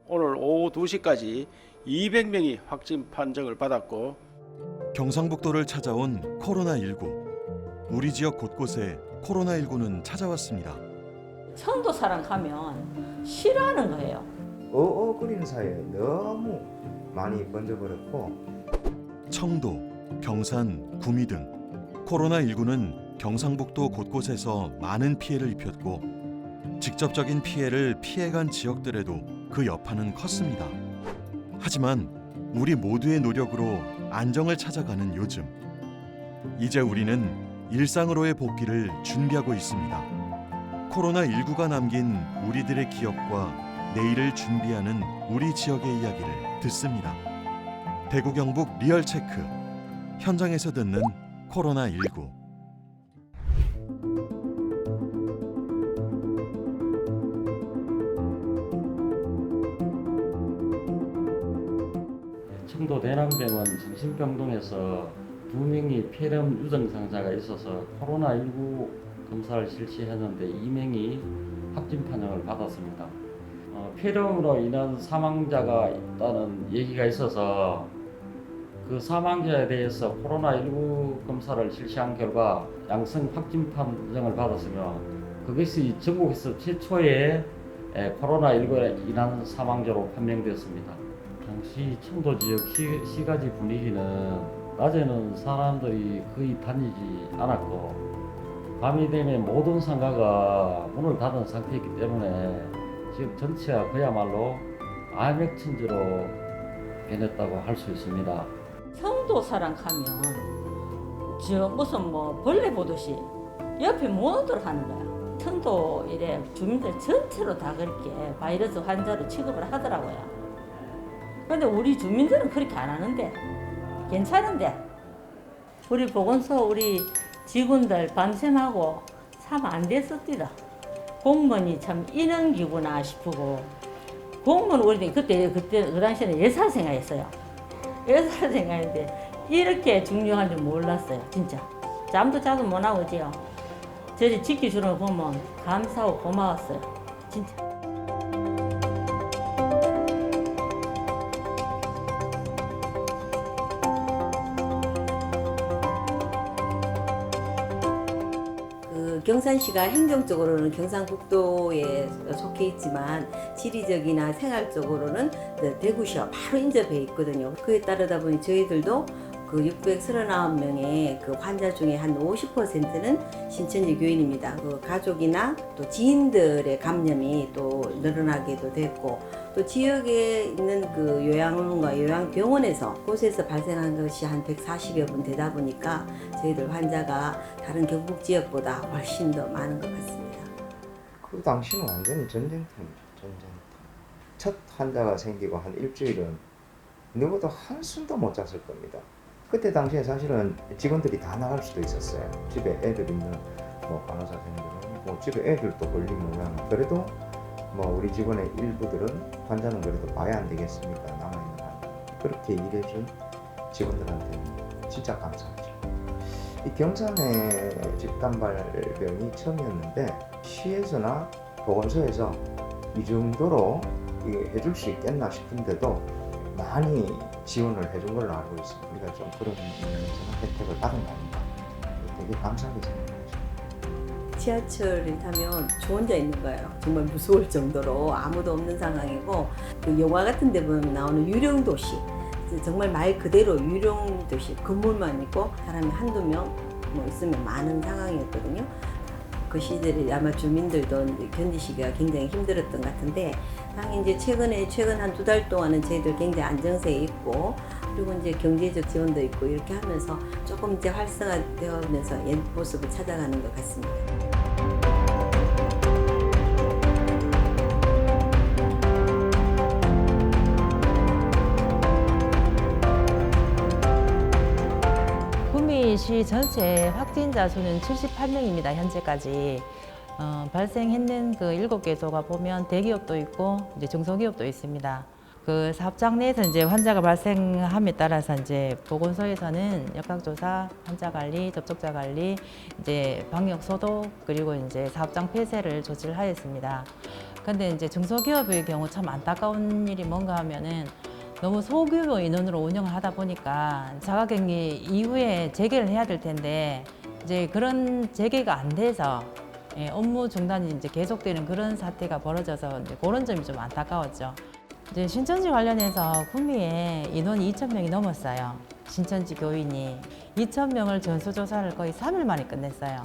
오늘 오후 2시까지 200명이 확진 판정을 받았고 경상북도를 찾아온 코로나19. 우리 지역 곳곳에 코로나19는 찾아왔습니다. 청도 사람 가면 싫어하는 거예요. 거리는 사이에 너무 많이 번져버렸고 청도, 경산, 구미 등 코로나19는 경상북도 곳곳에서 많은 피해를 입혔고 직접적인 피해를 피해간 지역들에도 그 여파는 컸습니다. 하지만 우리 모두의 노력으로 안정을 찾아가는 요즘, 이제 우리는 일상으로의 복귀를 준비하고 있습니다. 코로나19가 남긴 우리들의 기억과 내일을 준비하는 우리 지역의 이야기를 듣습니다. 대구 경북 리얼체크, 현장에서 듣는 코로나19. 청도 대남병원 정신병동에서 2명이 폐렴 유증상자가 있어서 코로나19 검사를 실시했는데 2명이 확진 판정을 받았습니다. 폐렴으로 인한 사망자가 있다는 얘기가 있어서 그 사망자에 대해서 코로나19 검사를 실시한 결과 양성 확진 판정을 받았으며 그것이 전국에서 최초의 코로나19로 인한 사망자로 판명되었습니다. 당시 청도 지역 시가지 분위기는 낮에는 사람들이 거의 다니지 않았고 밤이 되면 모든 상가가 문을 닫은 상태이기 때문에 지역 전체가 그야말로 암흑천지로 변했다고 할 수 있습니다. 청도 사람 가면 저 무슨 뭐 벌레 보듯이 옆에 못 들어가는 거야. 청도 이래 주민들 전체로 다 그렇게 바이러스 환자로 취급을 하더라고요. 근데 우리 주민들은 그렇게 안 하는데 괜찮은데 우리 보건소 우리 직원들 밤샘하고 참 안 됐었디다. 공무원이 참 인원기구나 싶고 공무원 우리 그때 그 당시에는 예사생활했어요. 예사생활인데 이렇게 중요한 줄 몰랐어요. 진짜 잠도 자도 못 나오지요. 저를 지켜주는 거 보면 감사하고 고마웠어요. 진짜. 경산시가 행정적으로는 경상북도에 속해 있지만 지리적이나 생활적으로는 대구시와 바로 인접해 있거든요. 그에 따르다 보니 저희들도 그 639명의 그 환자 중에 한 50%는 신천지 교인입니다. 그 가족이나 또 지인들의 감염이 또 늘어나게도 됐고 또 지역에 있는 그 요양원과 요양병원에서 곳에서 발생한 것이 한 140여 분 되다 보니까 저희들 환자가 다른 경북 지역보다 훨씬 더 많은 것 같습니다. 그 당시는 완전히 전쟁터입니다. 전쟁터. 첫 환자가 생기고 한 일주일은 누구도 한숨도 못 잤을 겁니다. 그때 당시에 사실은 직원들이 다 나갈 수도 있었어요. 집에 애들 있는 뭐 간호사생들은 뭐 집에 애들도 걸린 모양. 그래도 뭐 우리 직원의 일부들은 환자는 그래도 봐야 안 되겠습니까? 남아있는 환자. 그렇게 일해준 직원들한테는 진짜 감사하죠. 이 경산의 집단발병이 처음이었는데 시에서나 보건소에서 이 정도로 해줄 수 있겠나 싶은데도 많이 지원을 해준 걸로 알고 있습니다. 우리가 좀 그런 면에서는 혜택을 받은 거 아닌가. 되게 감사하게 생각합니다. 지하철을 타면 저 혼자 있는 거예요. 정말 무서울 정도로 아무도 없는 상황이고 그 영화 같은 데 보면 나오는 유령도시 정말 말 그대로 유령도시 건물만 있고 사람이 한두 명 뭐 있으면 많은 상황이었거든요. 그 시절에 아마 주민들도 견디시기가 굉장히 힘들었던 것 같은데 당연히 이제 최근 한 2달 동안은 저희들 굉장히 안정세에 있고 그리고 이제 경제적 지원도 있고 이렇게 하면서 조금 이제 활성화되면서 옛 모습을 찾아가는 것 같습니다. 구미시 전체 확진자 수는 78명입니다. 현재까지. 발생했는 그 7개소가 보면 대기업도 있고 이제 중소기업도 있습니다. 그 사업장 내에서 이제 환자가 발생함에 따라서 이제 보건소에서는 역학조사, 환자 관리, 접촉자 관리, 이제 방역 소독 그리고 이제 사업장 폐쇄를 조치를 하였습니다. 근데 이제 중소기업의 경우 참 안타까운 일이 뭔가 하면은 너무 소규모 인원으로 운영을 하다 보니까 자가격리 이후에 재개를 해야 될 텐데 이제 그런 재개가 안 돼서 업무 중단이 이제 계속되는 그런 사태가 벌어져서 이제 그런 점이 좀 안타까웠죠. 이제 신천지 관련해서 구미에 인원이 2,000명이 넘었어요. 신천지 교인이 2,000명을 전수조사를 거의 3일 만에 끝냈어요.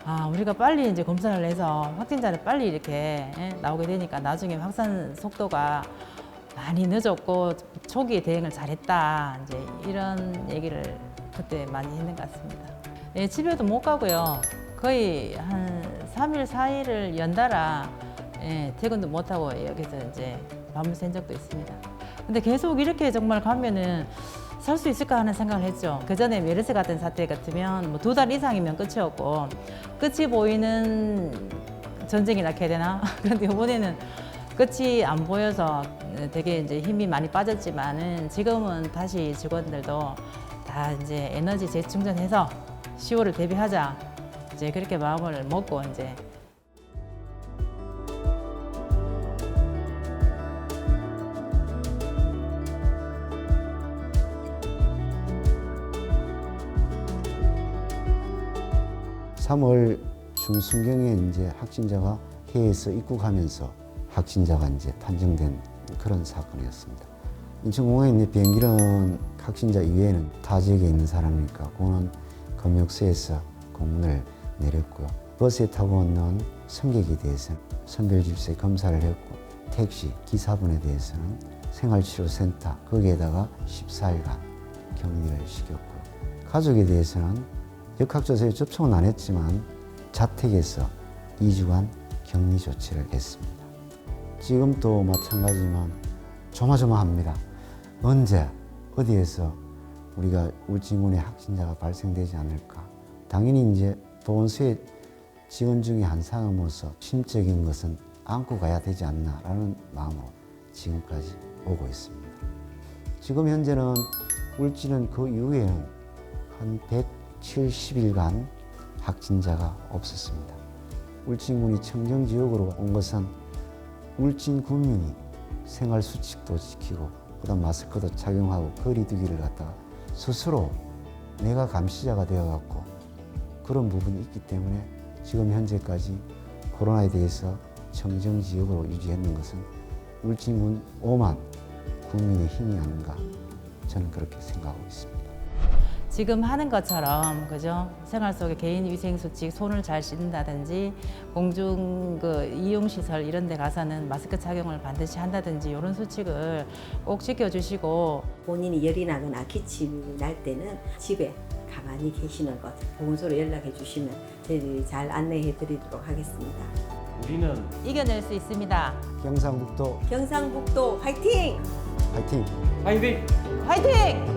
아, 우리가 빨리 이제 검사를 해서 확진자를 빨리 이렇게 나오게 되니까 나중에 확산 속도가 많이 늦었고 초기에 대응을 잘했다. 이제 이런 얘기를 그때 많이 했는 것 같습니다. 집에도 못 가고요. 거의 한 3일, 4일을 연달아 퇴근도 못 하고 여기서 이제 밤을 샌 적도 있습니다. 근데 계속 이렇게 정말 가면은 살 수 있을까 하는 생각을 했죠. 그 전에 메르스 같은 사태 같으면 뭐 2달 이상이면 끝이었고 끝이 보이는 전쟁이라 해야 되나? 그런데 이번에는 끝이 안 보여서 되게 이제 힘이 많이 빠졌지만은 지금은 다시 직원들도 다 이제 에너지 재충전해서 10월을 대비하자. 이제 그렇게 마음을 먹고 이제 (3월) 중순경에 이제 확진자가 해외에서 입국하면서 확진자가 이제 판정된 그런 사건이었습니다. 인천공항에 있는 비행기는 확진자 이외에는 타 지역에 있는 사람이니까 공항 검역소에서 공문을 내렸고요. 버스에 타고 오는 승객에 대해서는 선별집세 검사를 했고 택시 기사분에 대해서는 생활치료센터 거기에다가 14일간 격리를 시켰고요. 가족에 대해서는 역학조사에 접촉은 안 했지만 자택에서 2주간 격리 조치를 했습니다. 지금도 마찬가지지만 조마조마합니다. 언제 어디에서 우리가 울진군의 확진자가 발생되지 않을까. 당연히 이제 보건소의 직원 중에 한 사람으로서 심적인 것은 안고 가야 되지 않나라는 마음으로 지금까지 오고 있습니다. 지금 현재는 울진은 그 이후에는 한 170일간 확진자가 없었습니다. 울진군이 청정지역으로 온 것은 울진 군민이 생활수칙도 지키고 그다음 마스크도 착용하고 거리 두기를 갖다가 스스로 내가 감시자가 되어갖고 그런 부분이 있기 때문에 지금 현재까지 코로나에 대해서 청정지역으로 유지했는 것은 울진군 5만 국민의 힘이 아닌가 저는 그렇게 생각하고 있습니다. 지금 하는 것처럼 그죠? 생활 속에 개인 위생 수칙 손을 잘 씻는다든지 공중 이용 시설 이런 데 가서는 마스크 착용을 반드시 한다든지 이런 수칙을 꼭 지켜주시고 본인이 열이 나거나 기침이 날 때는 집에 가만히 계시는 것 보건소로 연락해 주시면 저희들이 잘 안내해 드리도록 하겠습니다. 우리는 이겨낼 수 있습니다. 경상북도 경상북도 화이팅! 화이팅! 화이팅! 화이팅!